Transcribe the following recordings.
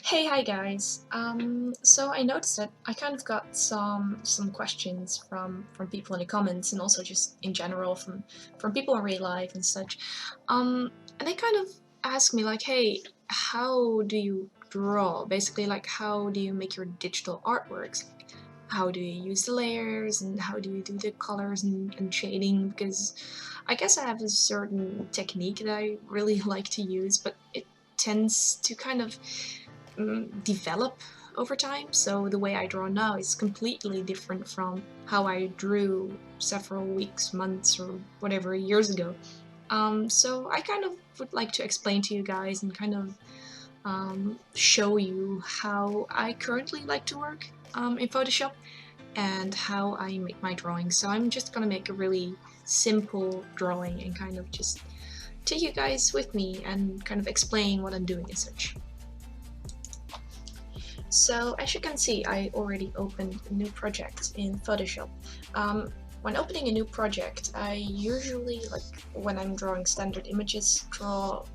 Hi guys. So I noticed that I kind of got some questions from people in the comments and also just in general from people in real life and such. And they kind of ask me like, hey, how do you draw? Basically, like, how do you make your digital artworks? How do you use the layers and how do you do the colors and shading? Because I guess I have a certain technique that I really like to use, but it tends to kind of develop over time. So the way I draw now is completely different from how I drew several weeks, months, or whatever years ago. So I kind of would like to explain to you guys and kind of show you how I currently like to work in Photoshop and how I make my drawings. So I'm just gonna make a really simple drawing and kind of just take you guys with me and kind of explain what I'm doing and such. So as you can see, I already opened a new project in Photoshop. When opening a new project, I usually, like when I'm drawing standard images, draw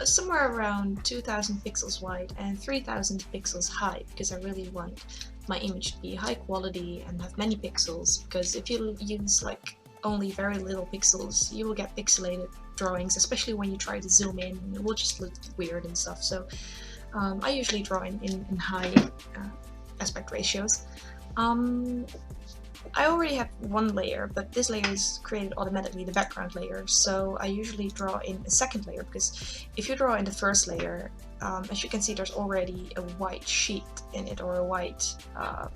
somewhere around 2000 pixels wide and 3000 pixels high, because I really want my image to be high quality and have many pixels, because if you use like only very little pixels, you will get pixelated drawings, especially when you try to zoom in, it will just look weird and stuff. So I usually draw in high aspect ratios. I already have one layer, but this layer is created automatically, the background layer, so I usually draw in a second layer, because if you draw in the first layer, as you can see, there's already a white sheet in it, or a white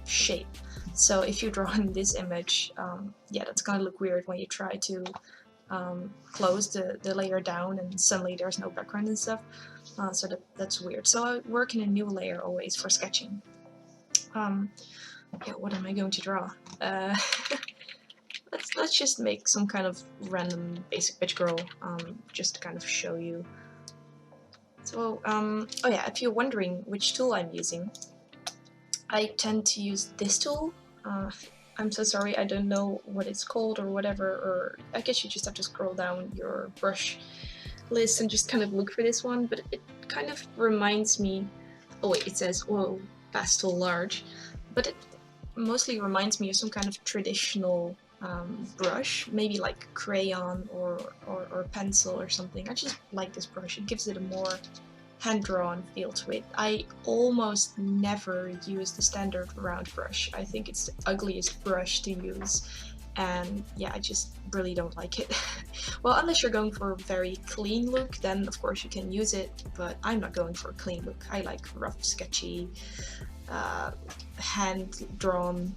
shape. So if you draw in this image, yeah, that's gonna look weird when you try to close the layer down and suddenly there's no background and stuff. So that's weird. So I work in a new layer always for sketching. Yeah, what am I going to draw? Uh, let's just make some kind of random basic bitch girl, just to kind of show you. So, oh yeah, if you're wondering which tool I'm using, I tend to use this tool. I'm so sorry, I don't know what it's called or whatever, or I guess you just have to scroll down your brush list and just kind of look for this one, but it kind of reminds me, oh wait, it says, whoa, pastel large, but it mostly reminds me of some kind of traditional brush, maybe like crayon or pencil or something. I just like this brush, it gives it a more hand-drawn feel to it. I almost never use the standard round brush. I think it's the ugliest brush to use, and yeah, I just really don't like it. Well, unless you're going for a very clean look, then of course you can use it, but I'm not going for a clean look. I like rough, sketchy, hand-drawn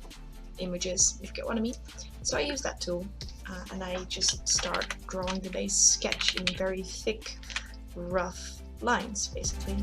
images, if you get what I mean. So I use that tool, and I just start drawing the base sketch in very thick, rough lines, basically.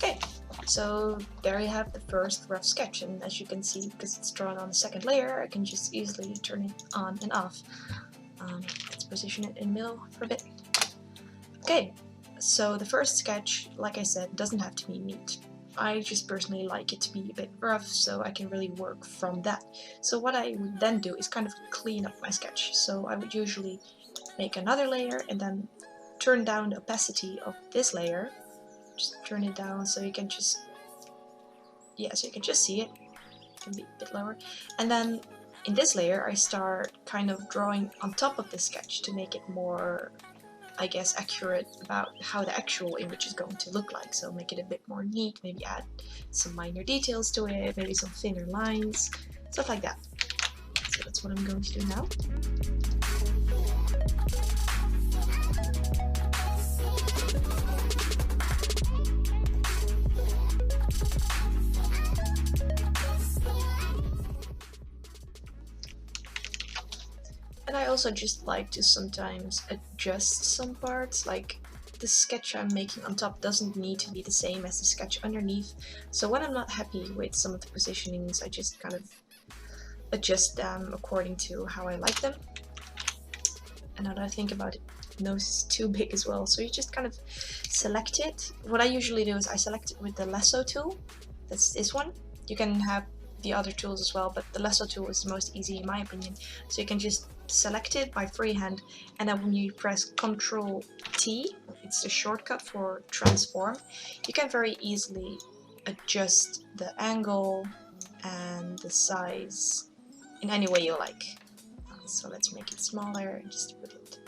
Okay, so there you have the first rough sketch, and as you can see, because it's drawn on the second layer, I can just easily turn it on and off. Let's position it in the middle for a bit. Okay, so the first sketch, like I said, doesn't have to be neat. I just personally like it to be a bit rough, so I can really work from that. So what I would then do is kind of clean up my sketch. So I would usually make another layer and then turn down the opacity of this layer. Just turn it down so you can just, yeah, so you can just see it. It can be a bit lower. And then in this layer I start kind of drawing on top of the sketch to make it more, I guess, accurate about how the actual image is going to look like. So make it a bit more neat, maybe add some minor details to it, maybe some thinner lines, stuff like that. So that's what I'm going to do now. And I also just like to sometimes adjust some parts, like the sketch I'm making on top doesn't need to be the same as the sketch underneath. So when I'm not happy with some of the positionings, I just kind of adjust them according to how I like them. And now that I think about it, nose is too big as well, so you just kind of select it. What I usually do is I select it with the lasso tool. That's this one. You can have the other tools as well, but the lasso tool is the most easy in my opinion. So you can just select it by freehand, and then when you press Ctrl T, it's the shortcut for transform, you can very easily adjust the angle and the size in any way you like. So let's make it smaller, just put it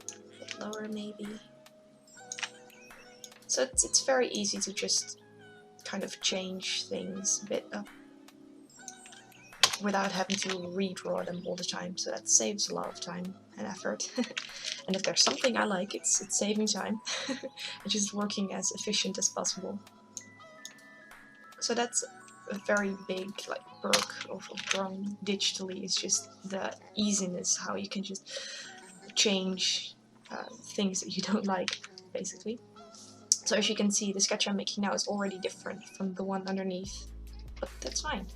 a bit lower maybe. So it's very easy to just kind of change things a bit up without having to redraw them all the time, so that saves a lot of time and effort. And if there's something I like, it's saving time and just working as efficient as possible. So that's a very big perk of drawing digitally, is just the easiness, how you can just change things that you don't like, basically. So as you can see, the sketch I'm making now is already different from the one underneath, but that's fine.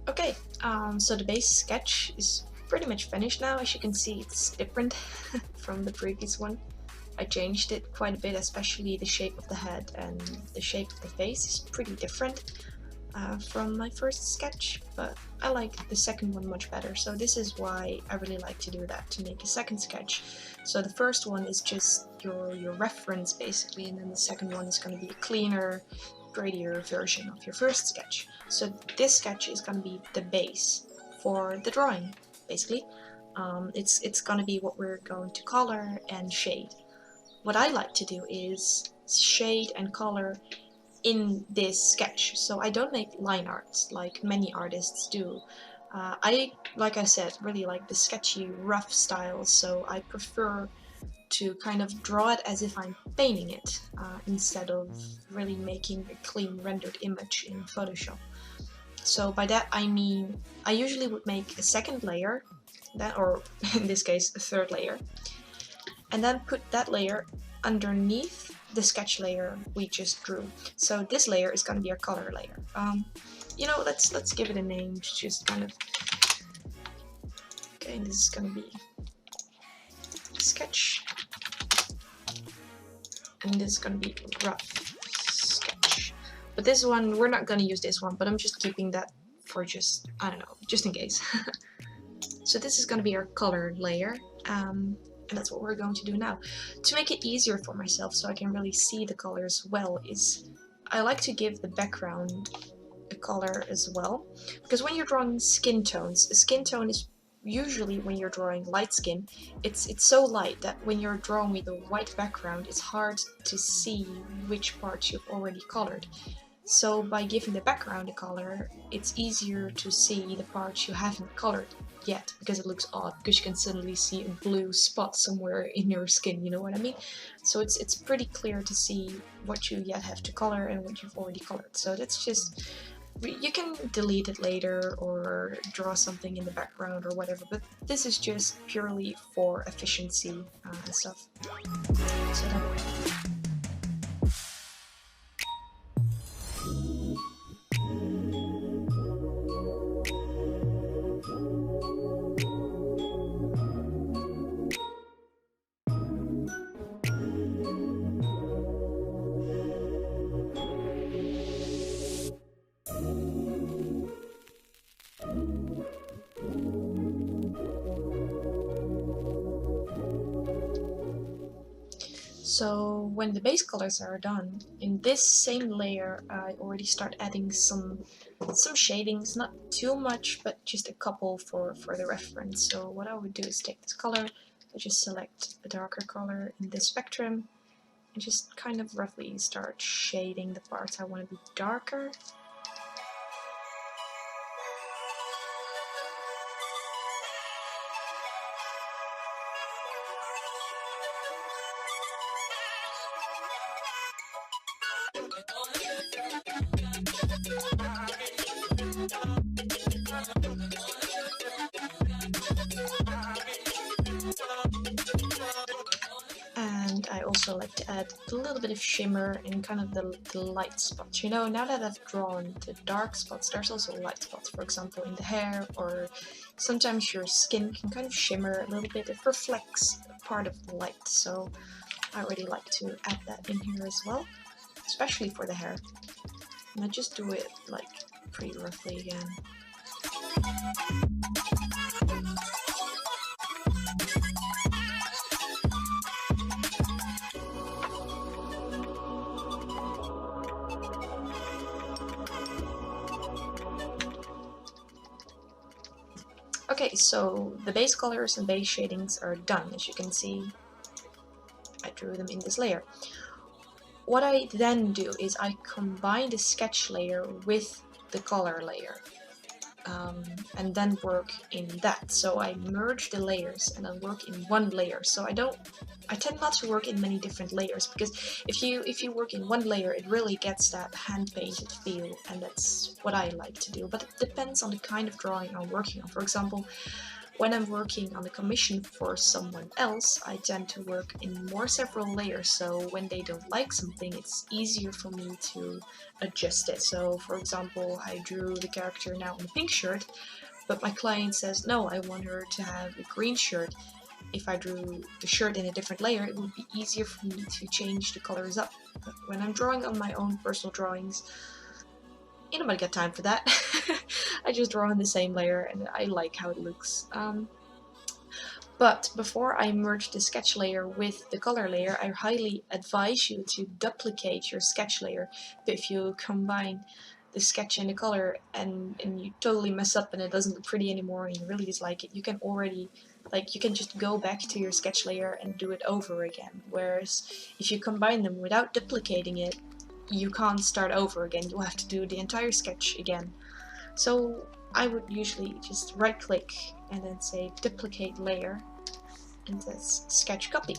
Okay, so the base sketch is pretty much finished now. As you can see, it's different from the previous one. I changed it quite a bit, especially the shape of the head and the shape of the face is pretty different from my first sketch, but I like the second one much better. So this is why I really like to do that, to make a second sketch. So the first one is just your reference basically, and then the second one is going to be a cleaner, prettier version of your first sketch. So this sketch is going to be the base for the drawing, basically. It's going to be what we're going to color and shade. What I like to do is shade and color in this sketch, so I don't make line art like many artists do. Like I said, really like the sketchy, rough style, so I prefer to kind of draw it as if I'm painting it, instead of really making a clean rendered image in Photoshop. So by that I mean, I usually would make a second layer, or in this case a third layer, and then put that layer underneath the sketch layer we just drew. So this layer is going to be our color layer. You know, let's give it a name, just kind of. Okay, this is going to be sketch, and this is going to be rough sketch. But this one, we're not going to use this one, but I'm just keeping that for just, I don't know, just in case. So this is going to be our color layer, and that's what we're going to do now. To make it easier for myself, so I can really see the colors well, is I like to give the background a color as well, because when you're drawing skin tones, a skin tone is usually, when you're drawing light skin, it's so light that when you're drawing with a white background, it's hard to see which parts you've already colored. So by giving the background a color, it's easier to see the parts you haven't colored yet, because it looks odd, because you can suddenly see a blue spot somewhere in your skin, you know what I mean? So it's pretty clear to see what you yet have to color and what you've already colored. So that's just, you can delete it later or draw something in the background or whatever, but this is just purely for efficiency and stuff. So that way. So when the base colors are done, in this same layer I already start adding some shadings, not too much, but just a couple for the reference. So what I would do is take this color, I just select a darker color in this spectrum and just kind of roughly start shading the parts I want to be darker. And I also like to add a little bit of shimmer in kind of the light spots. You know, now that I've drawn the dark spots, there's also light spots, for example, in the hair, or sometimes your skin can kind of shimmer a little bit. It reflects part of the light, so I really like to add that in here as well, especially for the hair. And I just do it like pretty roughly again. Okay, so the base colors and base shadings are done. As you can see, I drew them in this layer. What I then do is I combine the sketch layer with the color layer, and then work in that. So I merge the layers and I work in one layer. So I tend not to work in many different layers, because if you work in one layer, it really gets that hand-painted feel, and that's what I like to do. But it depends on the kind of drawing I'm working on. For example, when I'm working on a commission for someone else, I tend to work in several layers, so when they don't like something, it's easier for me to adjust it. So for example, I drew the character now in a pink shirt, but my client says, no, I want her to have a green shirt. If I drew the shirt in a different layer, it would be easier for me to change the colors up. But when I'm drawing on my own personal drawings, ain't nobody got time for that. I just draw in the same layer and I like how it looks. But before I merge the sketch layer with the color layer, I highly advise you to duplicate your sketch layer. But if you combine the sketch and the color and you totally mess up and it doesn't look pretty anymore and you really dislike it, you can already, you can just go back to your sketch layer and do it over again. Whereas if you combine them without duplicating it, you can't start over again. You'll have to do the entire sketch again. So I would usually just right click and then say duplicate layer, and that's sketch copy.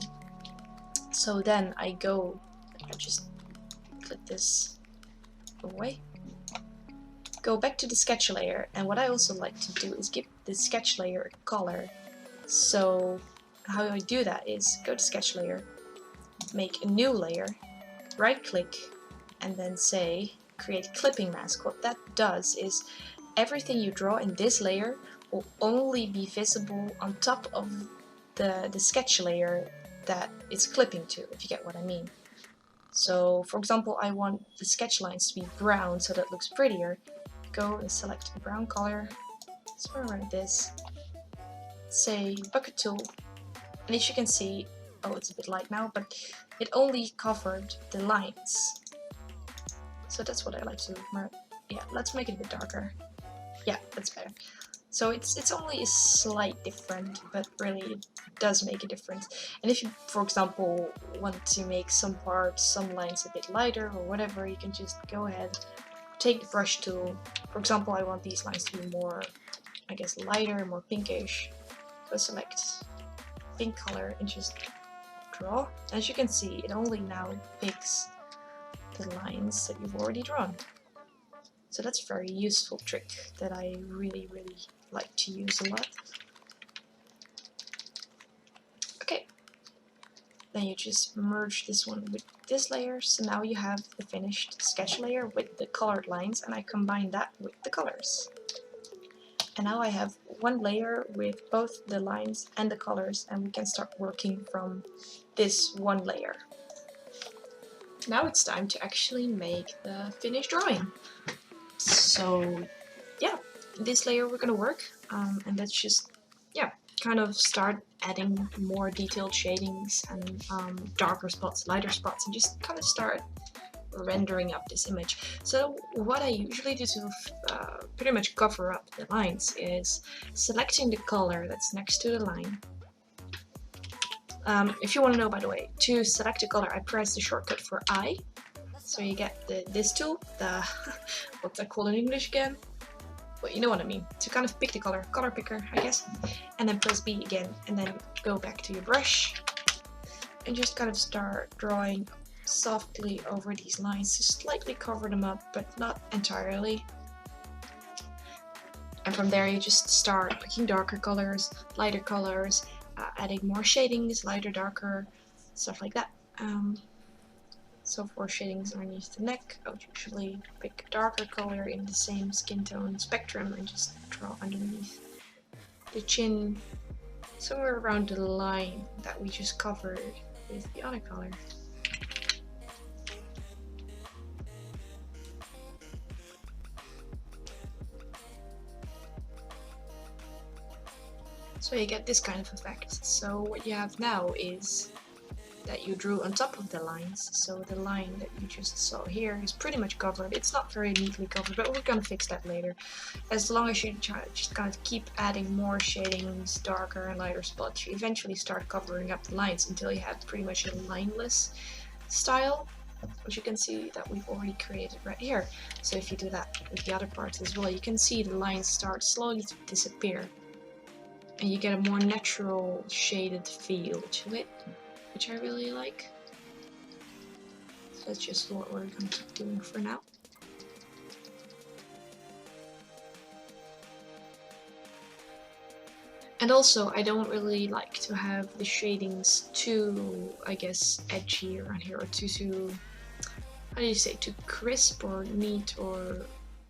So then I just click this away, go back to the sketch layer, and what I also like to do is give the sketch layer a color. So how I do that is go to sketch layer, make a new layer, right click, and then say create clipping mask. What that does is everything you draw in this layer will only be visible on top of the sketch layer that it's clipping to, if you get what I mean. So for example, I want the sketch lines to be brown so that it looks prettier. Go and select a brown color, somewhere around this, say bucket tool, and as you can see, oh, it's a bit light now, but it only covered the lines. So that's what I like to do. Yeah, let's make it a bit darker. Yeah, that's better. So it's only a slight difference, but really it does make a difference. And if you, for example, want to make some parts, some lines a bit lighter or whatever, you can just go ahead, take the brush tool. For example, I want these lines to be more, I guess, lighter, more pinkish. Go select pink color and just draw. As you can see, it only now picks the lines that you've already drawn. So that's a very useful trick that I really like to use a lot. Okay, then you just merge this one with this layer, so now you have the finished sketch layer with the colored lines, and I combine that with the colors. And now I have one layer with both the lines and the colors, and we can start working from this one layer. Now it's time to actually make the finished drawing. So yeah, this layer we're gonna work, and let's just, yeah, kind of start adding more detailed shadings and darker spots, lighter spots, and just kind of start rendering up this image. So what I usually do to pretty much cover up the lines is selecting the color that's next to the line, If you want to know, by the way, to select a color, I press the shortcut for I. So you get this tool, the what's that called in English again? Well, you know what I mean. To kind of pick the color picker, I guess. And then press B again, and then go back to your brush. And just kind of start drawing softly over these lines to slightly cover them up, but not entirely. And from there you just start picking darker colors, lighter colors, adding more shadings, lighter, darker, stuff like that. So for shadings underneath the neck, I would usually pick a darker color in the same skin tone spectrum and just draw underneath the chin, somewhere around the line that we just covered with the other color. So you get this kind of effect. So what you have now is that you drew on top of the lines. So the line that you just saw here is pretty much covered. It's not very neatly covered, but we're gonna fix that later. As long as you just kind of keep adding more shadings, darker and lighter spots, you eventually start covering up the lines until you have pretty much a lineless style, which you can see that we've already created right here. So if you do that with the other parts as well, you can see the lines start slowly to disappear. And you get a more natural shaded feel to it, which I really like. So that's just what we're going to keep doing for now. And also, I don't really like to have the shadings too, I guess, edgy around here, or too, how do you say, too crisp or neat or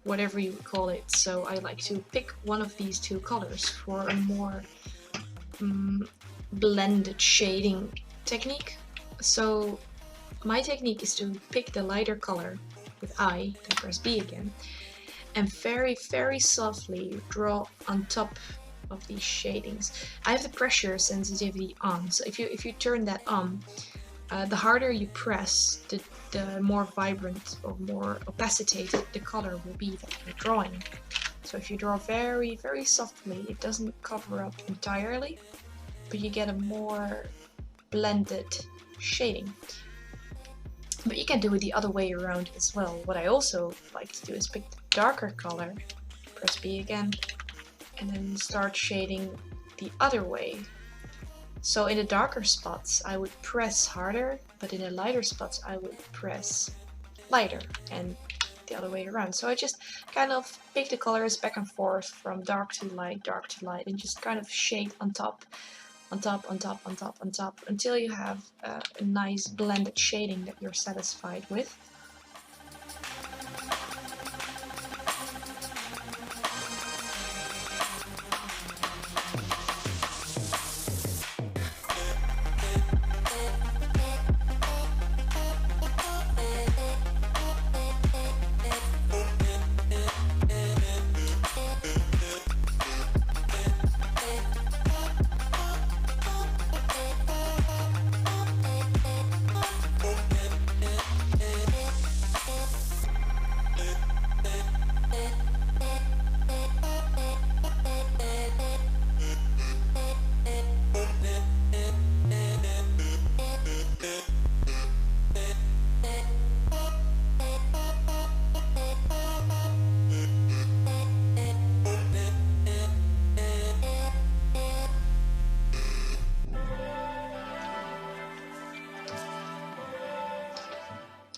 whatever you call it. So I like to pick one of these two colors for a more blended shading technique. So my technique is to pick the lighter color with I, then press B again, and very, very softly draw on top of these shadings. I have the pressure sensitivity on, so if you turn that on, the harder you press, the more vibrant or more opacitated the color will be that you're drawing. So if you draw very, very softly, it doesn't cover up entirely, but you get a more blended shading. But you can do it the other way around as well. What I also like to do is pick the darker color, press B again, and then start shading the other way. So in the darker spots I would press harder, but in the lighter spots I would press lighter, and the other way around. So I just kind of pick the colors back and forth from dark to light, and just kind of shade on top, on top, on top, on top, on top, until you have a nice blended shading that you're satisfied with.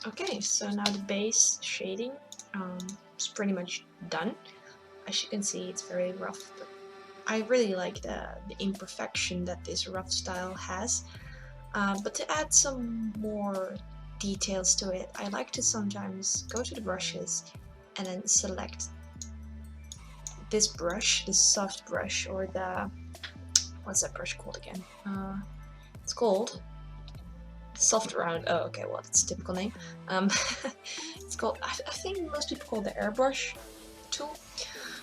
Okay, so now the base shading is pretty much done. As you can see, it's very rough, but I really like the imperfection that this rough style has. But to add some more details to it, I like to sometimes go to the brushes and then select this brush, this soft brush, or the, what's that brush called again? It's called soft round. Oh, okay, well, that's a typical name. It's called, I think most people call it the airbrush tool.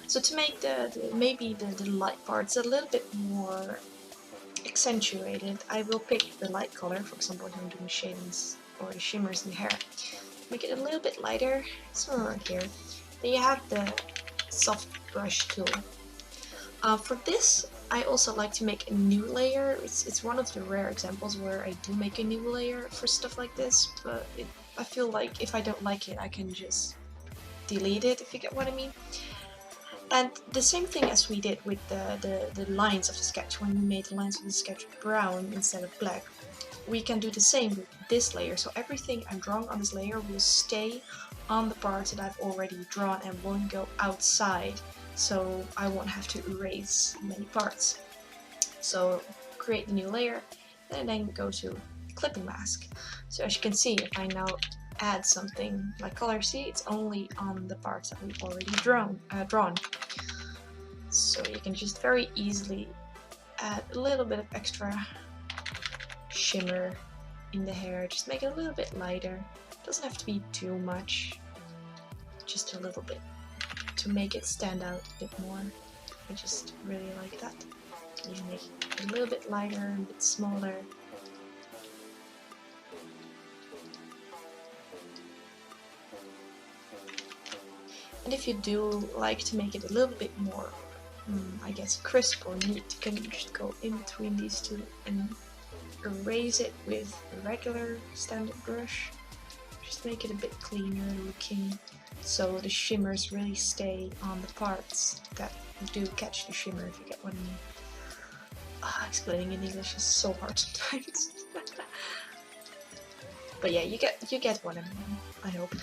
So to make maybe the light parts a little bit more accentuated, I will pick the light color, for example, when I'm doing shadings or the shimmers in the hair. Make it a little bit lighter, somewhere around here. Then you have the soft brush tool. For this, I also like to make a new layer. It's one of the rare examples where I do make a new layer for stuff like this, but I feel like if I don't like it, I can just delete it, if you get what I mean. And the same thing as we did with the lines of the sketch, when we made the lines of the sketch brown instead of black, we can do the same with this layer. So everything I'm drawing on this layer will stay on the parts that I've already drawn and won't go outside, so I won't have to erase many parts. So create the new layer and then go to clipping mask. So as you can see, if I now add something like color, see, it's only on the parts that we've already drawn. So you can just very easily add a little bit of extra shimmer in the hair, just make it a little bit lighter. Doesn't have to be too much, just a little bit to make it stand out a bit more. I just really like that. You make it a little bit lighter, a bit smaller. And if you do like to make it a little bit more, I guess, crisp or neat, you can just go in between these two and erase it with a regular standard brush. Just make it a bit cleaner looking, so the shimmers really stay on the parts that do catch the shimmer, if you get what I mean. Explaining in English is so hard sometimes. But yeah, you get what I mean, I hope.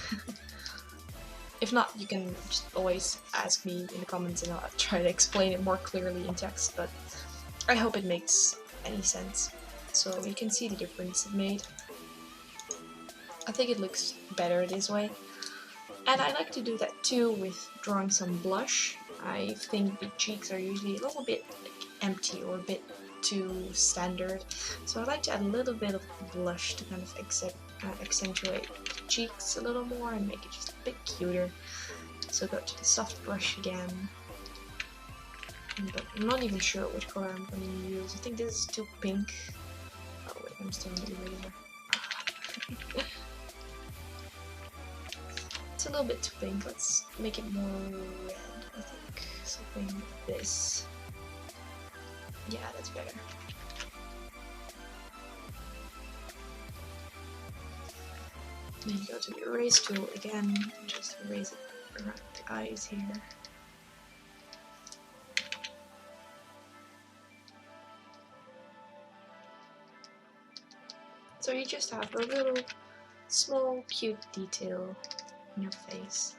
If not, you can just always ask me in the comments and I'll try to explain it more clearly in text, but I hope it makes any sense. So you can see the difference it made. I think it looks better this way. And I like to do that too with drawing some blush. I think the cheeks are usually a little bit empty or a bit too standard. So I like to add a little bit of blush to kind of accentuate the cheeks a little more and make it just a bit cuter. So go to the soft brush again. But I'm not even sure which color I'm going to use. I think this is too pink. Oh wait, I'm still in the eraser. It's a little bit too pink. Let's make it more red, I think. Something like this. Yeah, that's better. Then you go to the erase tool again, just erase it around the eyes here. So you just have a little small cute detail in your face.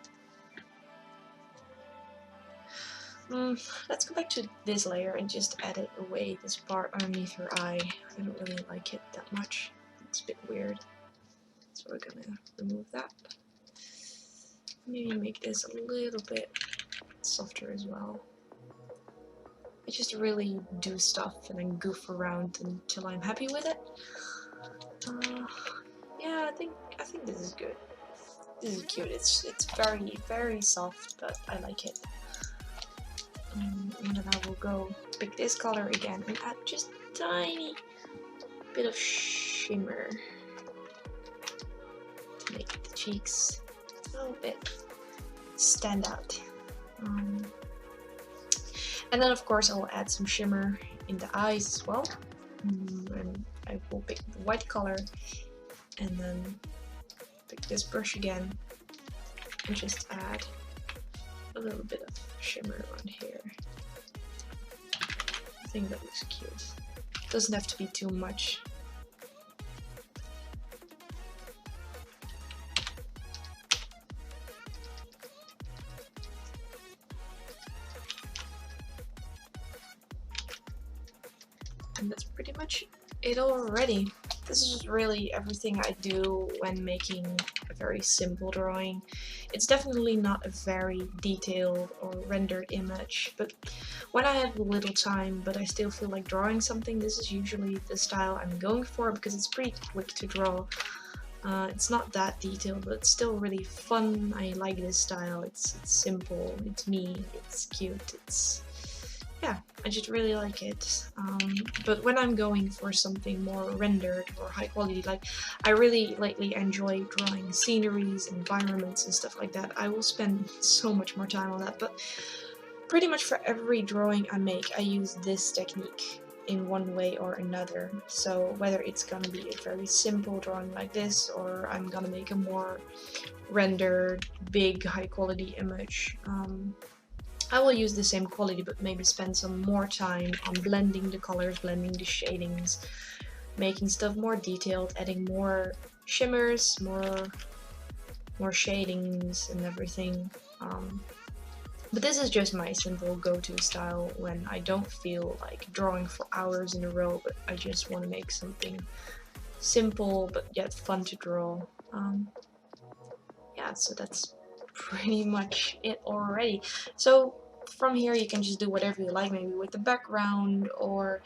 Let's go back to this layer and just edit away this part underneath your eye. I don't really like it that much. It's a bit weird. So we're gonna remove that. Maybe make this a little bit softer as well. I just really do stuff and then goof around until I'm happy with it. Yeah, I think this is good. This is cute. It's very, very soft, but I like it. And then I will go pick this color again and add just a tiny bit of shimmer to make the cheeks a little bit stand out. And then of course I will add some shimmer in the eyes as well. And I will pick the white color and then pick this brush again and just add a little bit of shimmer around here. I think that looks cute. Doesn't have to be too much. And that's pretty much it already. This is really everything I do when making a very simple drawing. It's definitely not a very detailed or rendered image, but when I have little time but I still feel like drawing something, this is usually the style I'm going for because it's pretty quick to draw. It's not that detailed, but it's still really fun. I like this style. It's simple, it's me, it's cute, yeah, I just really like it. But when I'm going for something more rendered or high quality, like I really lately enjoy drawing sceneries, environments and stuff like that, I will spend so much more time on that. But pretty much for every drawing I make, I use this technique in one way or another. So whether it's gonna be a very simple drawing like this, or I'm gonna make a more rendered, big, high quality image, I will use the same quality but maybe spend some more time on blending the colors, blending the shadings, making stuff more detailed, adding more shimmers, more shadings and everything. But this is just my simple go-to style when I don't feel like drawing for hours in a row, but I just want to make something simple but yet fun to draw. Yeah, so that's pretty much it already. So from here you can just do whatever you like, maybe with the background, or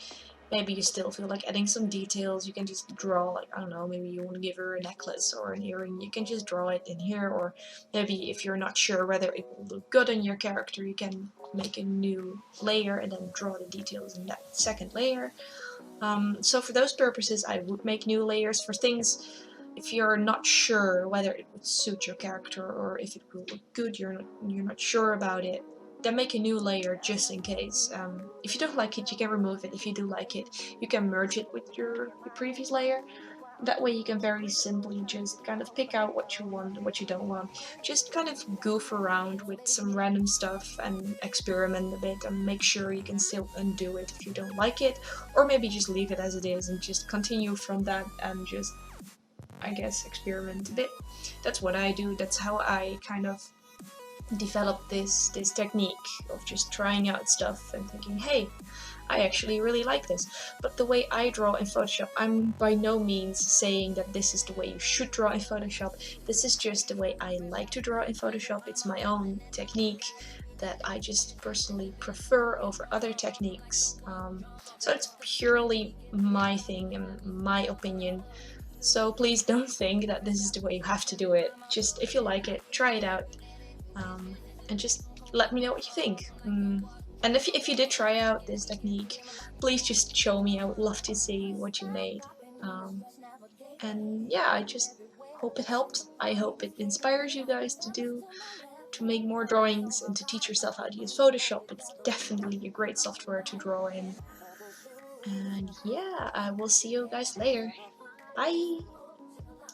maybe you still feel like adding some details. You can just draw, like, I don't know, maybe you want to give her a necklace or an earring, you can just draw it in here. Or maybe if you're not sure whether it will look good on your character, you can make a new layer and then draw the details in that second layer. So for those purposes I would make new layers. For things, if you're not sure whether it would suit your character or if it will look good, you're not sure about it, then make a new layer just in case. If you don't like it, you can remove it. If you do like it, you can merge it with your previous layer. That way you can very simply just kind of pick out what you want and what you don't want. Just kind of goof around with some random stuff and experiment a bit and make sure you can still undo it if you don't like it. Or maybe just leave it as it is and just continue from that and just, I guess, experiment a bit. That's what I do. That's how I kind of develop this technique of just trying out stuff and thinking, hey, I actually really like this. But the way I draw in Photoshop, I'm by no means saying that this is the way you should draw in Photoshop. This is just the way I like to draw in Photoshop. It's my own technique that I just personally prefer over other techniques. So it's purely my thing and my opinion. So please don't think that this is the way you have to do it. Just, if you like it, try it out. And just let me know what you think. And if you did try out this technique, please just show me. I would love to see what you made. And yeah, I just hope it helped. I hope it inspires you guys to make more drawings and to teach yourself how to use Photoshop. It's definitely a great software to draw in. And yeah, I will see you guys later. Bye!